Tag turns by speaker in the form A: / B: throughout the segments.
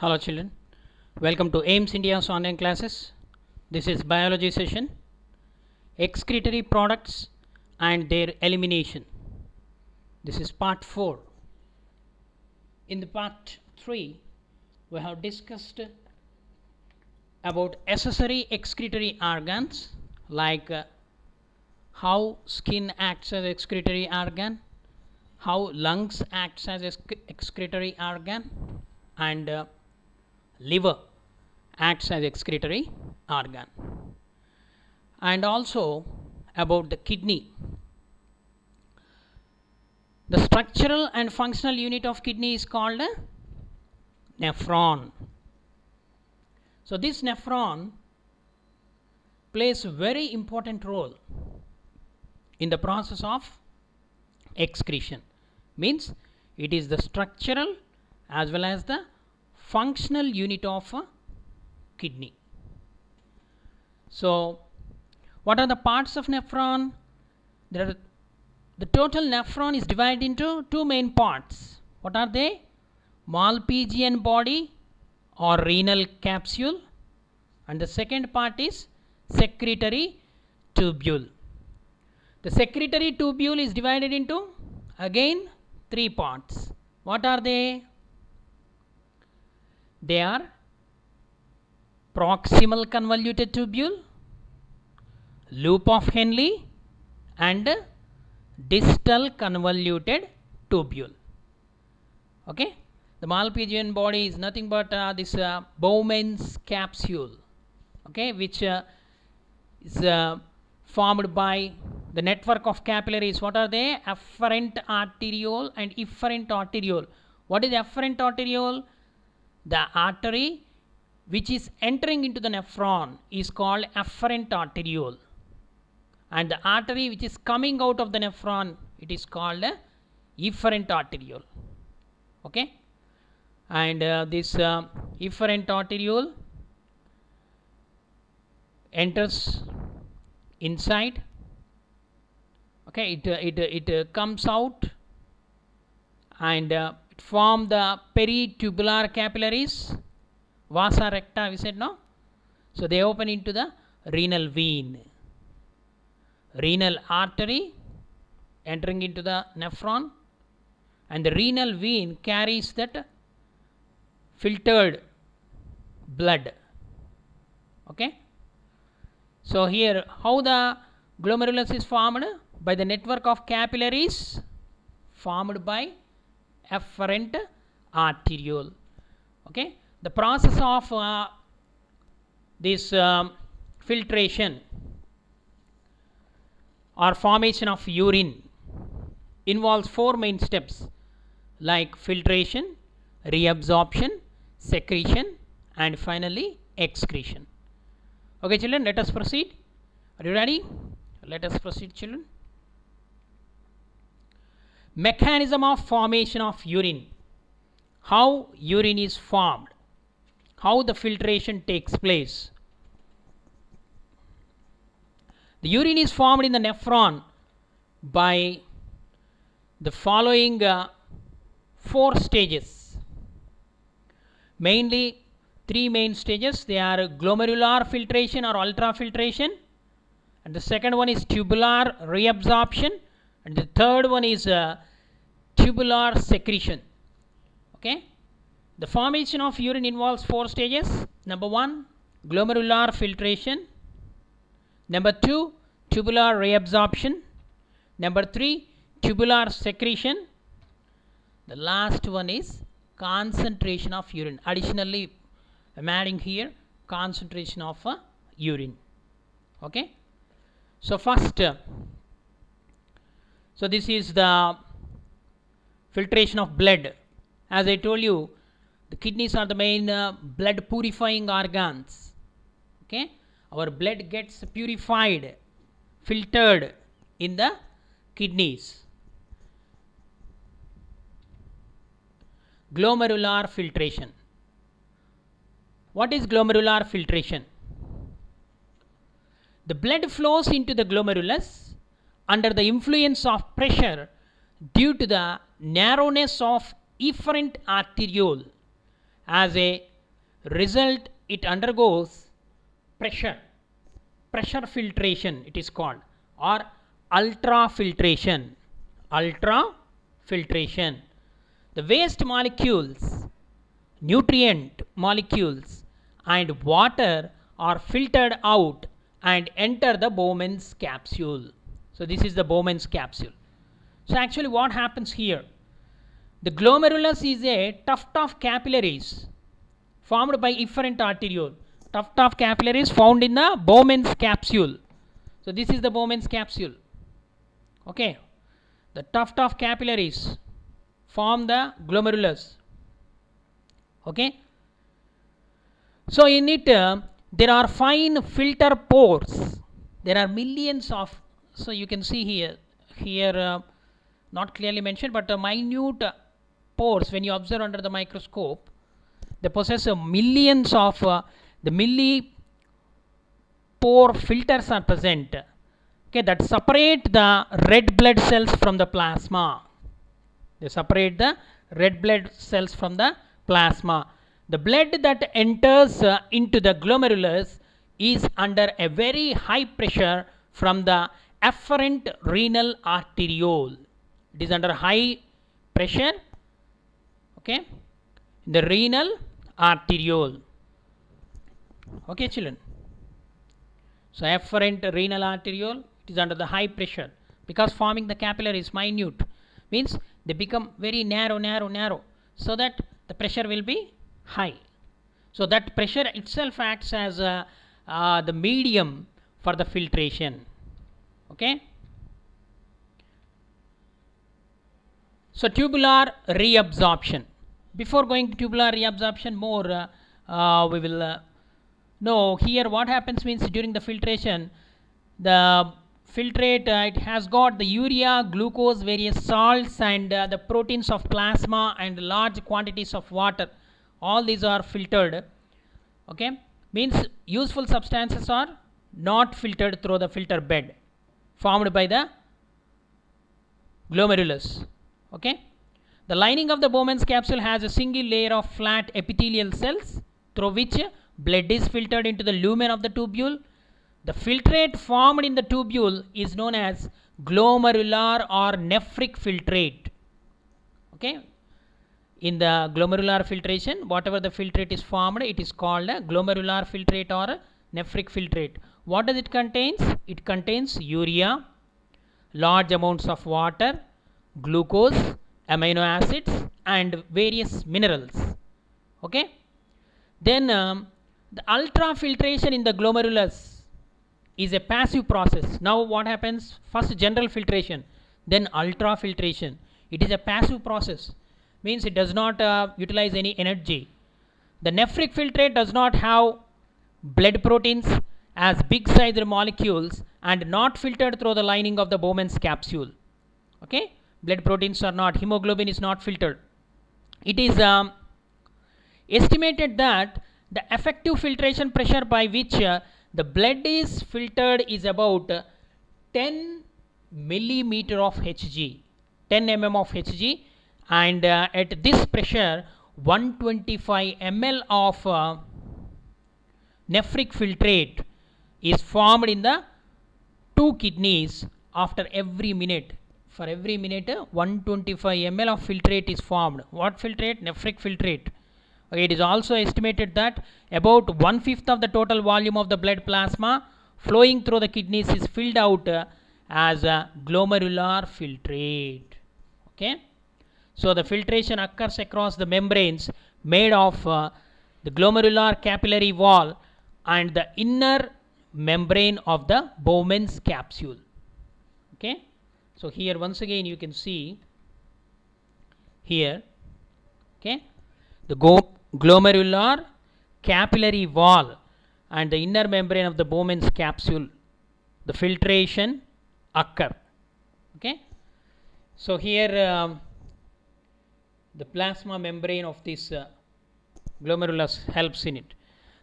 A: Hello children, welcome to AIMS India's online classes. This is biology session, excretory products and their elimination. This is part 4. In the part 3, we have discussed about accessory excretory organs like how skin acts as excretory organ, how lungs acts as excretory organ, and liver acts as excretory organ, and also about the kidney. The structural and functional unit of kidney is called a nephron. So this nephron plays a very important role in the process of excretion. Means it is the structural as well as the functional unit of a kidney. So what are the parts of nephron? The total nephron is divided into two main parts. What are they? Malpighian body or renal capsule, and the second part is secretory tubule. The secretory tubule is divided into again three parts. What are they? They are proximal convoluted tubule, loop of Henle, and distal convoluted tubule. Okay, the Malpighian body is nothing but this Bowman's capsule, okay, which is formed by the network of capillaries. What are they? Afferent arteriole and efferent arteriole. What is afferent arteriole? The artery which is entering into the nephron is called afferent arteriole, and the artery which is coming out of the nephron, it is called efferent arteriole. Okay, and this efferent arteriole enters inside. Okay, it comes out and it forms the peritubular capillaries, vasa recta we said, no? So they open into the renal vein, renal artery entering into the nephron, and the renal vein carries that filtered blood. Okay, so here how the glomerulus is formed? By the network of capillaries formed by afferent arteriole. Okay, the process of this filtration or formation of urine involves four main steps like filtration, reabsorption, secretion, and finally excretion. Okay children, let us proceed. Are you ready? Let us proceed children. Mechanism of formation of urine. How urine is formed, how the filtration takes place. The urine is formed in the nephron by the following four stages. Mainly three main stages. They are glomerular filtration or ultrafiltration, and the second one is tubular reabsorption, and the third one is tubular secretion. Okay, the formation of urine involves four stages. Number 1, glomerular filtration. Number 2, tubular reabsorption. Number 3, tubular secretion. The last one is concentration of urine. Additionally, I am adding here concentration of urine. Okay, so first, so this is the filtration of blood. As I told you, the kidneys are the main blood purifying organs. Okay, our blood gets purified, filtered in the kidneys. Glomerular filtration. What is glomerular filtration? The blood flows into the glomerulus under the influence of pressure due to the narrowness of efferent arteriole As a result, it undergoes pressure filtration, it is called, or ultrafiltration. The waste molecules, nutrient molecules, and water are filtered out and enter the Bowman's capsule. So this is the Bowman's capsule. So actually what happens here? The glomerulus is a tuft of capillaries formed by efferent arteriole. Tuft of capillaries found in the Bowman's capsule. So this is the Bowman's capsule. Okay, the tuft of capillaries form the glomerulus. Okay, so in it there are fine filter pores. There are millions of, so you can see here not clearly mentioned, but minute pores. When you observe under the microscope, they possess millions of the millipore filters are present, okay, that separate the red blood cells from the plasma. They separate the red blood cells from the plasma. The blood that enters into the glomerulus is under a very high pressure from the afferent renal arteriole. It is under high pressure, okay, the renal arteriole. Okay, children. So afferent renal arteriole, it is under the high pressure because forming the capillary is minute, means they become very narrow, so that the pressure will be high. So that pressure itself acts as the medium for the filtration. Okay. So tubular reabsorption. Before going to tubular reabsorption, more we will know here what happens means during the filtration, the filtrate it has got the urea, glucose, various salts, and the proteins of plasma and large quantities of water. All these are filtered. Okay, means useful substances are not filtered through the filter bed formed by the glomerulus. Okay, the lining of the Bowman's capsule has a single layer of flat epithelial cells through which blood is filtered into the lumen of the tubule. The filtrate formed in the tubule is known as glomerular or nephric filtrate. Okay, in the glomerular filtration, whatever the filtrate is formed, it is called a glomerular filtrate or nephric filtrate. What does it contains? It contains urea, large amounts of water, glucose, amino acids, and various minerals. Okay, then the ultrafiltration in the glomerulus is a passive process. Now what happens? First general filtration, then ultrafiltration. It is a passive process, means it does not utilize any energy. The nephric filtrate does not have blood proteins as big sized molecules and not filtered through the lining of the Bowman's capsule. Okay, blood proteins are not, hemoglobin is not filtered. It is estimated that the effective filtration pressure by which the blood is filtered is about 10 millimeter of Hg, 10 mm of Hg, and at this pressure 125 ml of nephric filtrate is formed in the two kidneys after every minute. For every minute 125 ml of filtrate is formed. What filtrate? Nephric filtrate. Okay, it is also estimated that about 1/5 of the total volume of the blood plasma flowing through the kidneys is filled out as a glomerular filtrate. Okay, so the filtration occurs across the membranes made of the glomerular capillary wall and the inner membrane of the Bowman's capsule. Okay, so here once again you can see here, okay, the glomerular capillary wall and the inner membrane of the Bowman's capsule, the filtration occur. Okay, so here the plasma membrane of this glomerulus helps in it.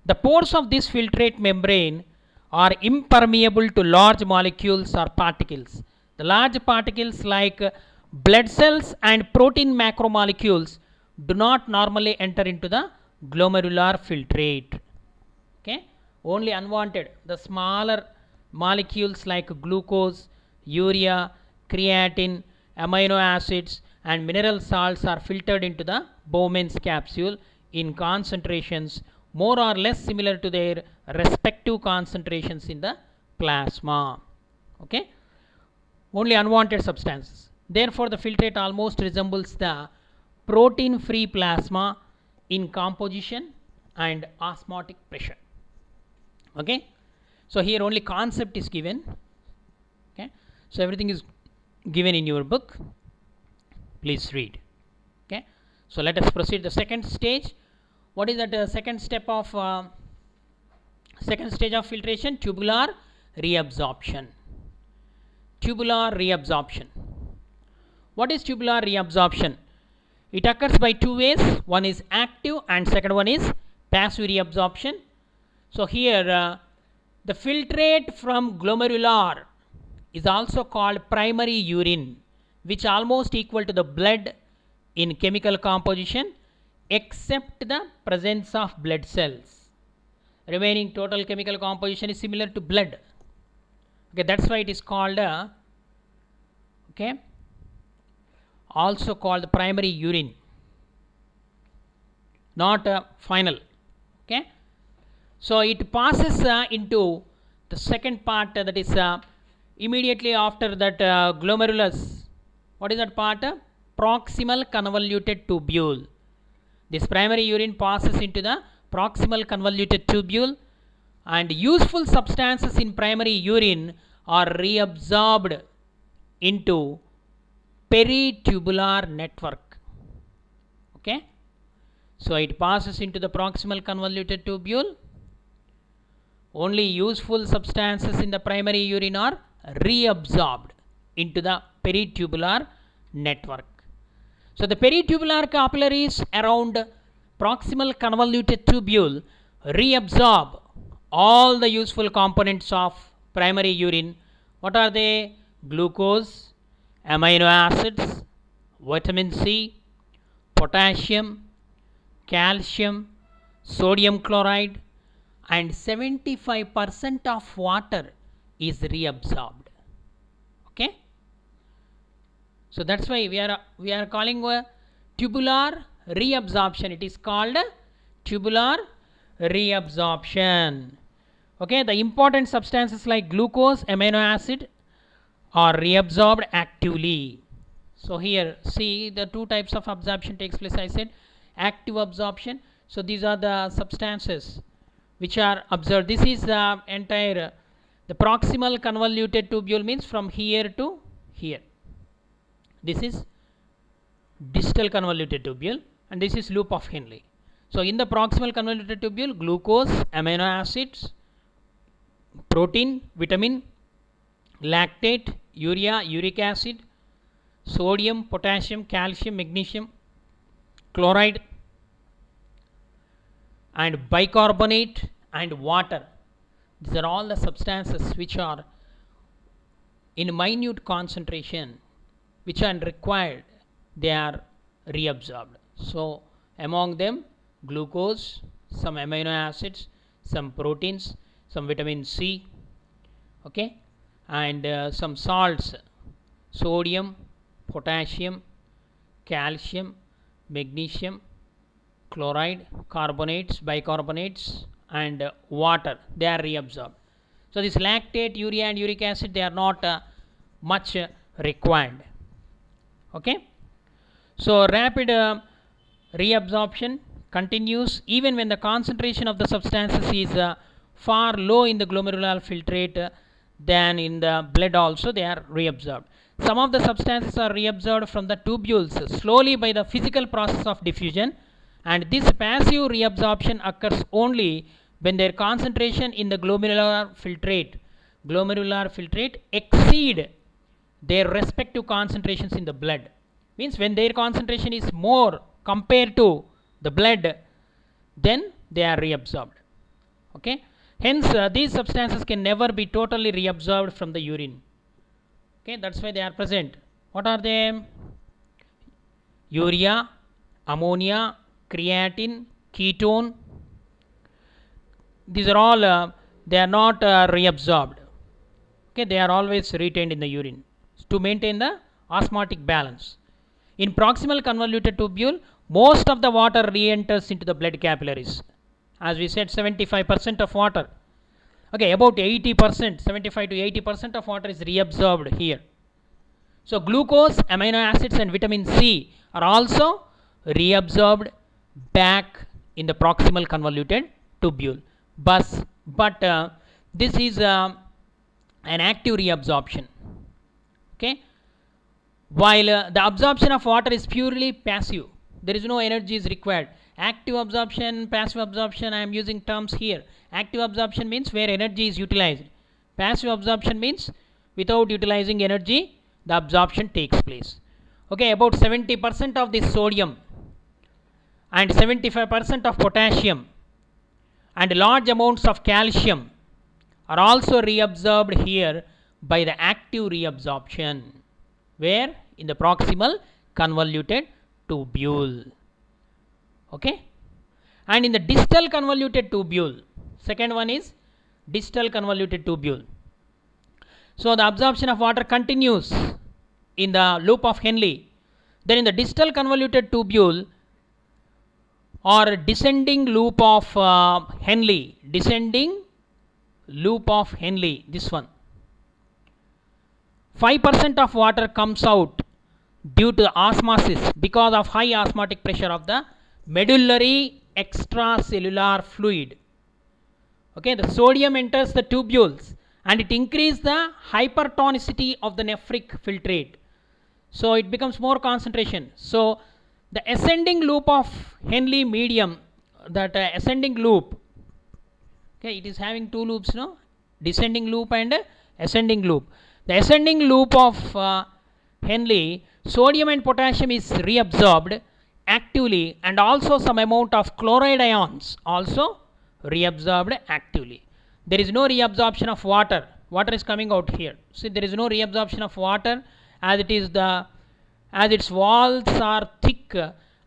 A: The pores of this filtrate membrane are impermeable to large molecules or particles. The large particles like blood cells and protein macromolecules do not normally enter into the glomerular filtrate. Okay, only unwanted, the smaller molecules like glucose, urea, creatine, amino acids and mineral salts are filtered into the Bowman's capsule in concentrations more or less similar to their respective concentrations in the plasma. Okay, only unwanted substances. Therefore, the filtrate almost resembles the protein free plasma in composition and osmotic pressure. Okay, so here only concept is given. Okay, so everything is given in your book, please read. Okay, so let us proceed the second stage. What is that second stage of filtration? Tubular reabsorption. Tubular reabsorption. What is tubular reabsorption? It occurs by two ways. One is active and second one is passive reabsorption. So here the filtrate from glomerular is also called primary urine, which almost equal to the blood in chemical composition except the presence of blood cells. Remaining total chemical composition is similar to blood. Okay, that's why it is called okay, also called primary urine, not final. Okay, so it passes into the second part, that is immediately after that glomerulus. What is that part? Proximal convoluted tubule. This primary urine passes into the proximal convoluted tubule, and useful substances in primary urine are reabsorbed into peritubular network. Okay, so it passes into the proximal convoluted tubule. Only useful substances in the primary urine are reabsorbed into the peritubular network. So the peritubular capillaries around proximal convoluted tubule reabsorb all the useful components of primary urine. What are they? Glucose, amino acids, vitamin C, potassium, calcium, sodium chloride, and 75% of water is reabsorbed. Okay, so that's why we are calling tubular reabsorption. It is called tubular reabsorption. Okay, the important substances like glucose, amino acid are reabsorbed actively. So here see the two types of absorption takes place. I said active absorption. So these are the substances which are observed. This is the entire the proximal convoluted tubule, means from here to here. This is distal convoluted tubule and this is loop of Henle. So in the proximal convoluted tubule, glucose, amino acids, protein, vitamin, lactate, urea, uric acid, sodium, potassium, calcium, magnesium, chloride and bicarbonate and water. These are all the substances which are in minute concentration, which are required, they are reabsorbed. So among them glucose, some amino acids, some proteins, some vitamin C, okay, and some salts, sodium, potassium, calcium, magnesium, chloride, carbonates, bicarbonates and water, they are reabsorbed. So this lactate, urea and uric acid, they are not much required. Okay, so rapid reabsorption continues even when the concentration of the substances is far low in the glomerular filtrate than in the blood. Also they are reabsorbed. Some of the substances are reabsorbed from the tubules slowly by the physical process of diffusion, and this passive reabsorption occurs only when their concentration in the glomerular filtrate exceed their respective concentrations in the blood. Means when their concentration is more compared to the blood, then they are reabsorbed. Okay, hence these substances can never be totally reabsorbed from the urine. Okay, that's why they are present. What are they? Urea, ammonia, creatine, ketone. These are all they are not reabsorbed. Okay, they are always retained in the urine to maintain the osmotic balance. In proximal convoluted tubule, most of the water re-enters into the blood capillaries. As we said, 75% of water. Okay, about 80%, 75 to 80% of water is reabsorbed here. So glucose, amino acids and vitamin C are also reabsorbed back in the proximal convoluted tubule. But this is an active reabsorption. Okay, while the absorption of water is purely passive, there is no energy is required. Active absorption, passive absorption, I am using terms here. Active absorption means where energy is utilized. Passive absorption means without utilizing energy, the absorption takes place. Okay, about 70% of this sodium and 75% of potassium and large amounts of calcium are also reabsorbed here by the active reabsorption. Where? In the proximal convoluted tubule. Okay, and in the distal convoluted tubule, second one is distal convoluted tubule. So the absorption of water continues in the loop of Henle. Then in the distal convoluted tubule or descending loop of Henle, descending loop of Henle, this one, 5% of water comes out due to osmosis because of high osmotic pressure of the medullary extracellular fluid. Okay, the sodium enters the tubules and it increases the hypertonicity of the nephric filtrate. So it becomes more concentration. So the ascending loop of Henle medium, that ascending loop, okay, it is having two loops, no? Descending loop and ascending loop. The ascending loop of Henle, sodium and potassium is reabsorbed actively and also some amount of chloride ions also reabsorbed actively. There is no reabsorption of water. Water is coming out here. See, there is no reabsorption of water as its walls are thick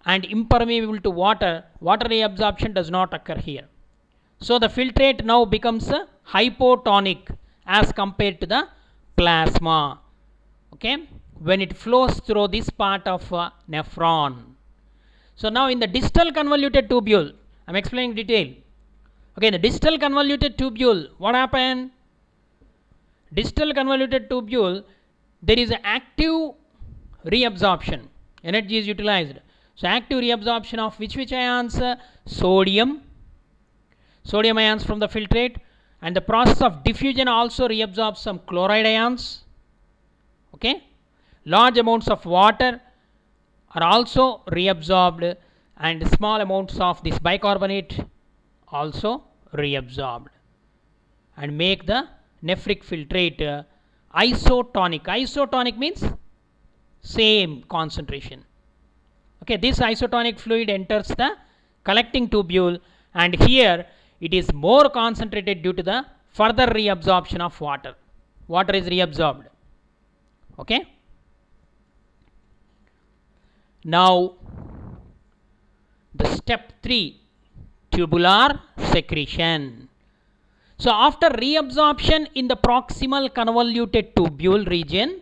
A: and impermeable to water. Water reabsorption does not occur here. So the filtrate now becomes hypotonic as compared to the plasma. Okay, when it flows through this part of nephron. So now in the distal convoluted tubule, I am explaining detail. Okay, in the distal convoluted tubule, what happened? Distal convoluted tubule, there is active reabsorption. Energy is utilized. So active reabsorption of which ions? Sodium ions from the filtrate, and the process of diffusion also reabsorbs some chloride ions. Okay, large amounts of water are also reabsorbed and small amounts of this bicarbonate also reabsorbed and make the nephric filtrate isotonic. Isotonic means same concentration. Okay, this isotonic fluid enters the collecting tubule and here it is more concentrated due to the further reabsorption of water. Water is reabsorbed. Okay. Now the step 3, tubular secretion. So after reabsorption in the proximal convoluted tubule region,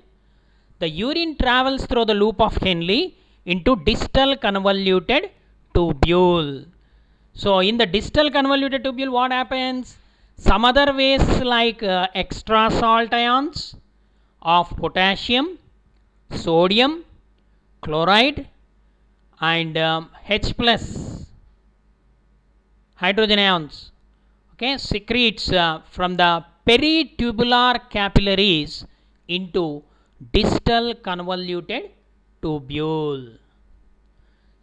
A: the urine travels through the loop of Henle into distal convoluted tubule. So in the distal convoluted tubule, what happens? Some other waste like extra salt ions of potassium, sodium, chloride and H plus hydrogen ions, okay, secretes from the peritubular capillaries into distal convoluted tubule.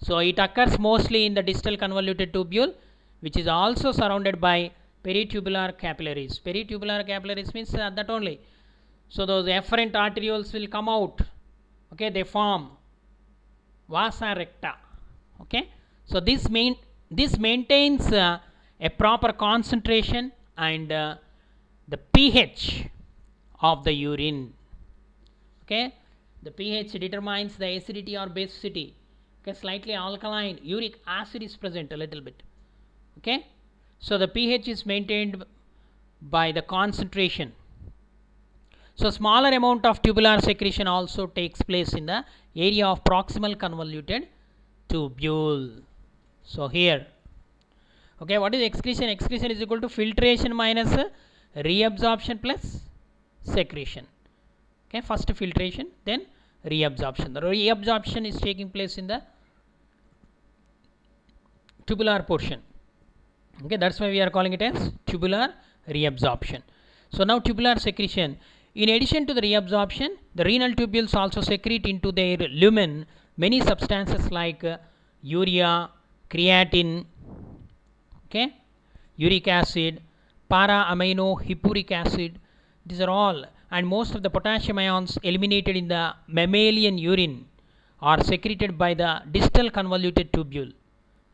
A: So it occurs mostly in the distal convoluted tubule, which is also surrounded by peritubular capillaries. Peritubular capillaries means that only. So those efferent arterioles will come out. Okay, they form vasa recta. Okay, so this maintains a proper concentration and the pH of the urine. Okay, the pH determines the acidity or basicity. Okay, slightly alkaline, uric acid is present a little bit. Okay, so the pH is maintained by the concentration. So smaller amount of tubular secretion also takes place in the area of proximal convoluted tubule. So here, okay, what is excretion? Excretion is equal to filtration minus reabsorption plus secretion. Okay, first filtration, then reabsorption. The reabsorption is taking place in the tubular portion. Okay, that's why we are calling it as tubular reabsorption. So now tubular secretion. In addition to the reabsorption, the renal tubules also secrete into their lumen many substances like urea, creatine, okay, uric acid, para-amino hippuric acid. These are all, and most of the potassium ions eliminated in the mammalian urine are secreted by the distal convoluted tubule.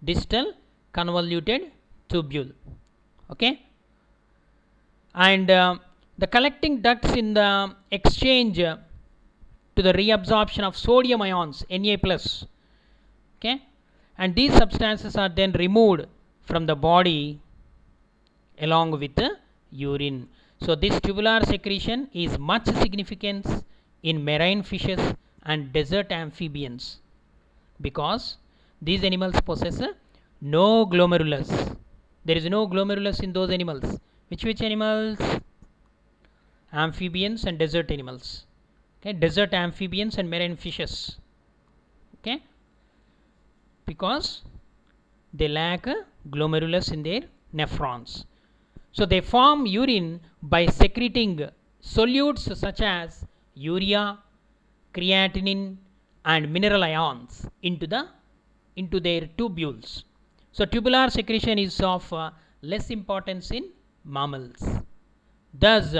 A: Distal convoluted tubule. Okay, and the collecting ducts in the exchange to the reabsorption of sodium ions Na plus. Okay, and these substances are then removed from the body along with the urine. So this tubular secretion is much significant in marine fishes and desert amphibians because these animals possess no glomerulus. There is no glomerulus in those animals. Which animals? Amphibians and desert animals. Okay, desert amphibians and marine fishes. Okay, because they lack glomerulus in their nephrons. So they form urine by secreting solutes such as urea, creatinine, and mineral ions into their tubules. So tubular secretion is of less importance in mammals. Thus,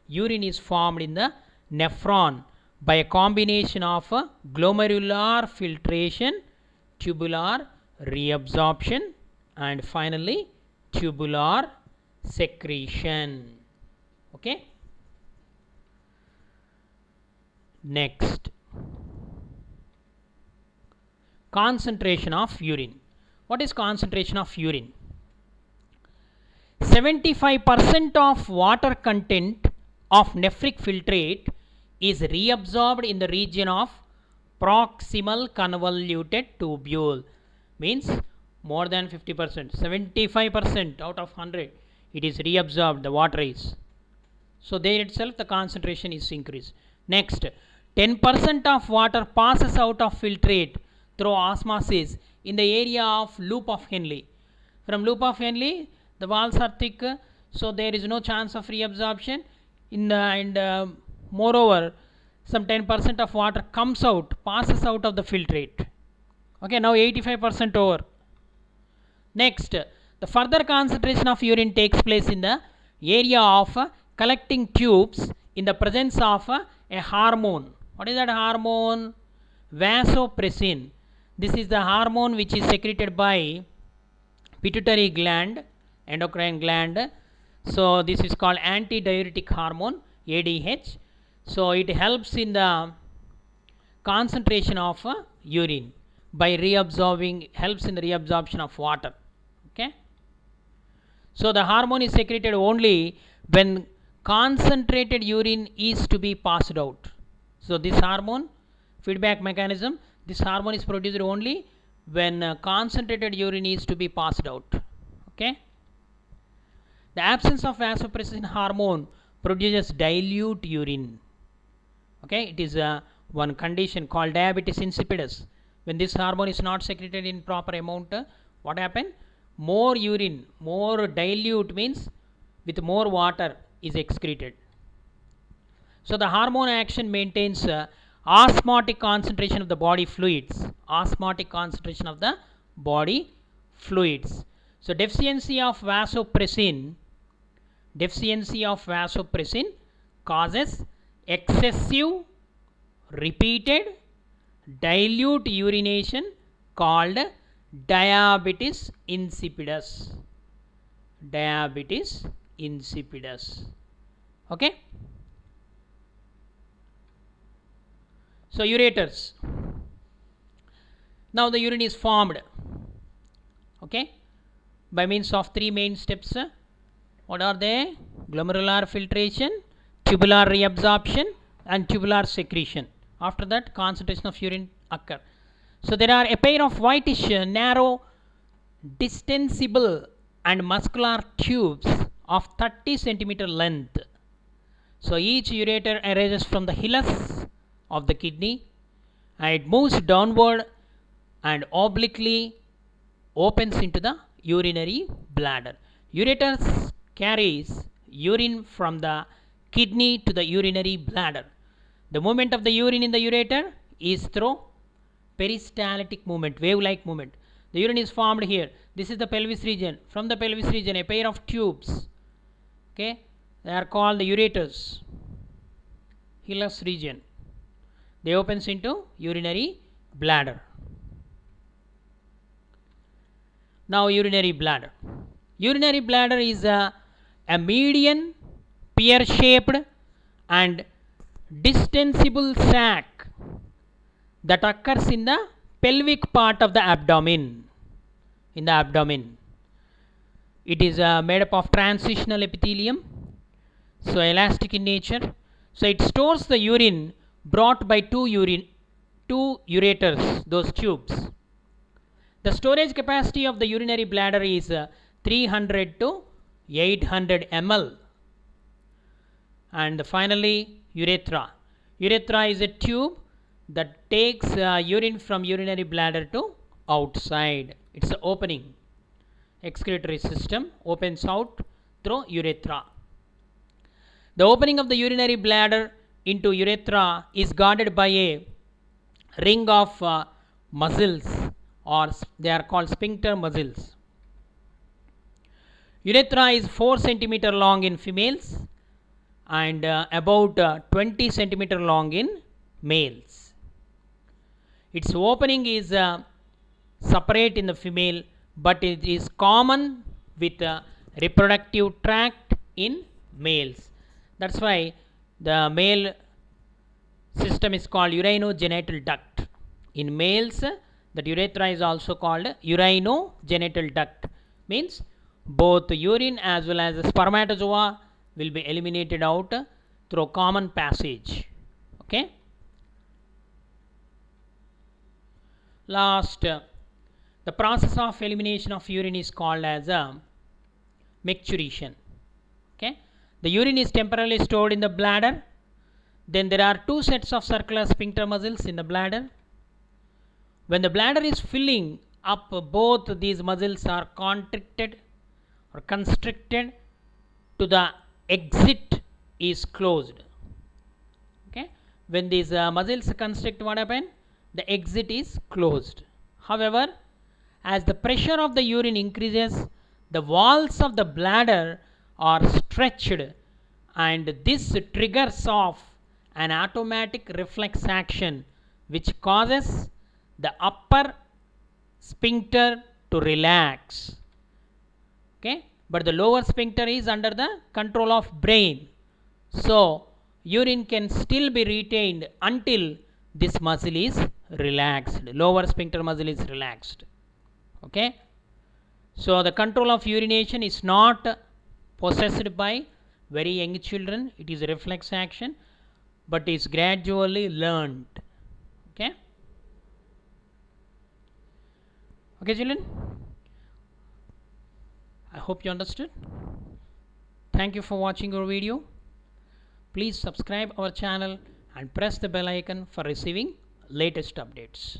A: urine is formed in the nephron by a combination of glomerular filtration, tubular reabsorption, and finally tubular secretion. Okay. Next, concentration of urine. What is concentration of urine? 75% of water content of nephric filtrate is reabsorbed in the region of proximal convoluted tubule. Means more than 50%, 75% out of 100 it is reabsorbed, the water is. So there itself the concentration is increased. Next, 10% of water passes out of filtrate through osmosis in the area of loop of Henle. From loop of Henle, the walls are thick, so there is no chance of reabsorption. Moreover, some 10% of water comes out, passes out of the filtrate. Okay, now 85% over. Next, the further concentration of urine takes place in the area of collecting tubes in the presence of a hormone. What is that hormone? Vasopressin. This is the hormone which is secreted by pituitary gland, endocrine gland. So this is called antidiuretic hormone, ADH. So it helps in the concentration of urine by reabsorbing, helps in the reabsorption of water. Okay. So the hormone is secreted only when concentrated urine is to be passed out. So this hormone, feedback mechanism, this hormone is produced only when concentrated urine is to be passed out. Okay. The absence of vasopressin hormone produces dilute urine. Okay, it is one condition called diabetes insipidus. When this hormone is not secreted in proper amount, what happen? More urine, more dilute means with more water is excreted. So the hormone action maintains osmotic concentration of the body fluids. Osmotic concentration of the body fluids. So deficiency of vasopressin causes excessive repeated dilute urination called diabetes insipidus. Diabetes insipidus. Okay. So ureters. Now the urine is formed. Okay. by means of three main steps. What are they? Glomerular filtration, tubular reabsorption, and tubular secretion. After that, concentration of urine occur. So there are a pair of whitish, narrow, distensible and muscular tubes of 30 centimeter length. So each ureter arises from the hilus of the kidney and it moves downward and obliquely opens into the urinary bladder. Ureters carries urine from the kidney to the urinary bladder. The movement of the urine in the ureter is through peristaltic movement, wave-like movement. The urine is formed here. This is the pelvis region. From the pelvis region, a pair of tubes, okay, they are called the ureters, hilus region. They opens into urinary bladder. Now urinary bladder. Urinary bladder is a median, pear-shaped and distensible sac that occurs in the pelvic part of the abdomen. In the abdomen, it is made up of transitional epithelium, so elastic in nature. So it stores the urine brought by two ureters, those tubes. The storage capacity of the urinary bladder is 300 to 800 ml. And finally, urethra. Urethra is a tube that takes urine from urinary bladder to outside. It's an opening. Excretory system opens out through urethra. The opening of the urinary bladder into urethra is guarded by a ring of muscles, or they are called sphincter muscles. Urethra is 4 centimeter long in females and about 20 centimeter long in males. Its opening is separate in the female, but it is common with reproductive tract in males. That's why the male system is called urinogenital duct. In males, that urethra is also called urinogenital duct. Means both urine as well as the spermatozoa will be eliminated out through common passage. Okay. Last, the process of elimination of urine is called as micturition. Okay. The urine is temporarily stored in the bladder. Then there are two sets of circular sphincter muscles in the bladder. When the bladder is filling up, both these muscles are contracted or constricted to the exit is closed. Okay. When these muscles constrict, what happens? The exit is closed. However, as the pressure of the urine increases, the walls of the bladder are stretched and this triggers off an automatic reflex action which causes the upper sphincter to relax. Okay, but the lower sphincter is under the control of brain. So urine can still be retained until this muscle is relaxed. Lower sphincter muscle is relaxed. Okay. So the control of urination is not possessed by very young children. It is a reflex action, but is gradually learned. Okay. Okay, children. I hope you understood. Thank you for watching our video. Please subscribe our channel and press the bell icon for receiving latest updates.